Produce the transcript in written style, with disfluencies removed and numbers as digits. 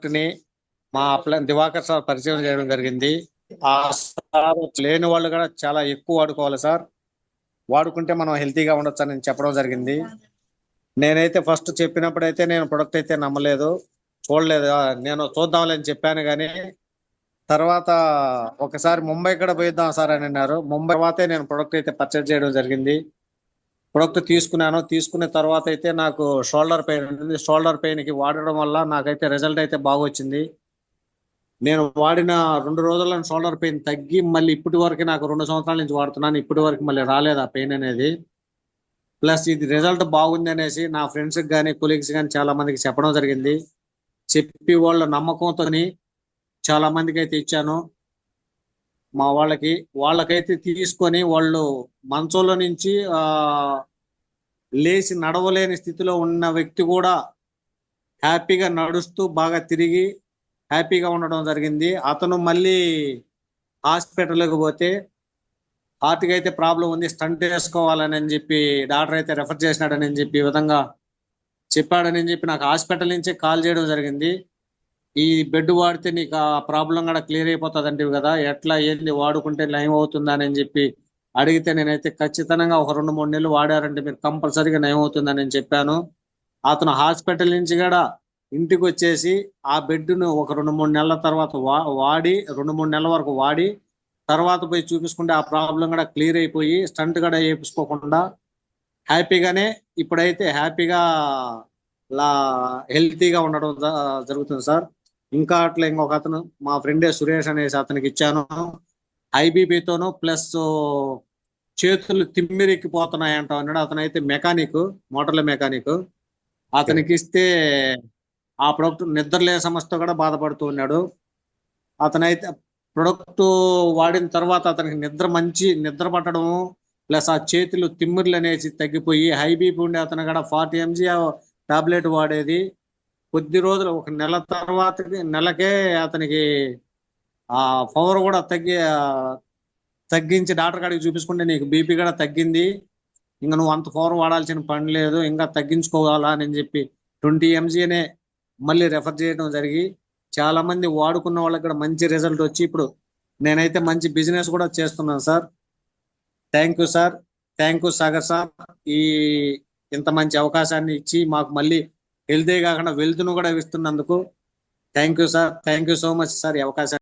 Product ని మా Diwakar sir పరిచయం చేయడం జరిగింది. ఆ సార్ లేని వాళ్ళు కూడా చాలా ఎక్కువ వాడుకోవాలి సార్, వాడుకుంటే మనం హెల్తీగా ఉండొచ్చు అని చెప్పడం జరిగింది. నేనైతే ఫస్ట్ చెప్పినప్పుడైతే నేను ప్రొడక్ట్ అయితే నమ్మలేదు, చూడలేదు. నేను చూద్దాంలేని చెప్పాను కానీ తర్వాత ఒకసారి ముంబై కూడా పోయిద్దాం సార్ అని అన్నారు. ముంబై తర్వాతే నేను ప్రొడక్ట్ అయితే పర్చేజ్ చేయడం జరిగింది. ప్రొడక్ట్ తీసుకున్నాను. తీసుకున్న తర్వాత అయితే నాకు షోల్డర్ పెయిన్ ఉంది. షోల్డర్ పెయిన్ కి వాడడం వల్ల నాకైతే రిజల్ట్ అయితే బాగా వచ్చింది. నేను వాడిన 2 రోజుల్లో షోల్డర్ పెయిన్ తగ్గి మళ్ళీ ఇప్పటి వరకు నాకు 2 సంవత్సరాల నుంచి వాడుతున్నాను. ఇప్పటి వరకు మళ్ళీ రాలేదు ఆ పెయిన్ అనేది. ప్లస్ ఇది రిజల్ట్ బాగుంది అనేసి నా ఫ్రెండ్స్ కానీ కొలీగ్స్ కానీ చాలా మందికి చెప్పడం జరిగింది. చెప్పి వాళ్ళ నమ్మకంతో చాలా మందికి అయితే ఇచ్చాను. మా వాళ్ళకైతే తీసుకొని వాళ్ళు మంచంలో నుంచి లేచి నడవలేని స్థితిలో ఉన్న వ్యక్తి కూడా హ్యాపీగా నడుస్తూ బాగా తిరిగి హ్యాపీగా ఉండడం జరిగింది. అతను మళ్ళీ హాస్పిటల్కి పోతే హార్ట్కి అయితే ప్రాబ్లం ఉంది, స్టంట్ వేసుకోవాలని చెప్పి డాక్టర్ అయితే రెఫర్ చేసినాడని చెప్పి ఈ విధంగా చెప్పాడని చెప్పి నాకు హాస్పిటల్ నుంచి కాల్ చేయడం జరిగింది. ఈ బెడ్ వాడితే నీకు ఆ ప్రాబ్లం కూడా క్లియర్ అయిపోతుంది అంటివి కదా, ఎట్లా ఏంది వాడుకుంటే నయం అవుతుందా అని చెప్పి అడిగితే నేనైతే ఖచ్చితంగా ఒక 2-3 నెలలు వాడారంటే మీరు కంపల్సరీగా నయం అవుతుందని చెప్పాను. అతను హాస్పిటల్ నుంచి కూడా ఇంటికి వచ్చేసి ఆ బెడ్ను ఒక 2-3 నెలల తర్వాత వాడి 2-3 నెలల వరకు వాడి తర్వాత పోయి చూపించుకుంటే ఆ ప్రాబ్లం కూడా క్లియర్ అయిపోయి స్టంట్ కూడా వేపించుకోకుండా హ్యాపీగానే ఇప్పుడైతే హ్యాపీగా హెల్తీగా ఉండడం జరుగుతుంది సార్. ఇంకా అట్లా ఇంకొక అతను మా ఫ్రెండే సురేష్ అనేసి అతనికి ఇచ్చాను. ఐబీపీతోను ప్లస్ చేతులు తిమ్మిరెక్కిపోతున్నాయి అంటా అన్నాడు. అతనైతే మెకానిక్, మోటార్ల మెకానిక్. అతనికి ఇస్తే ఆ ప్రొడక్ట్ నిద్రలే సమస్యతో కూడా బాధపడుతూ ఉన్నాడు. అతనైతే ప్రొడక్ట్ వాడిన తర్వాత అతనికి మంచి నిద్ర పట్టడము ప్లస్ ఆ చేతులు తిమ్మిర్లు అనేసి తగ్గిపోయి హై బీపీ ఉండే అతను కూడా 40 mg టాబ్లెట్ వాడేది కొద్ది రోజులు ఒక నెల తర్వాత నెలకే అతనికి ఆ పవర్ కూడా తగ్గించి డాక్టర్ కాడికి చూపించుకుంటే నీకు బీపీ కూడా తగ్గింది, ఇంకా నువ్వు అంత పవర్ వాడాల్సిన పని లేదు, ఇంకా తగ్గించుకోవాలా అని చెప్పి 20 mgనే మళ్ళీ రెఫర్ చేయడం జరిగి చాలా మంది వాడుకున్న వాళ్ళకి కూడా మంచి రిజల్ట్ వచ్చి ఇప్పుడు నేనైతే మంచి బిజినెస్ కూడా చేస్తున్నాను sir. Thank you sir, thank you Sagar sir. ఈ ఇంత మంచి అవకాశాన్ని ఇచ్చి మాకు మళ్ళీ హెల్తీ కాకుండా వెల్త్ను కూడా ఇస్తున్నందుకు thank you sir. Thank you so much sir ఈ అవకాశాన్ని.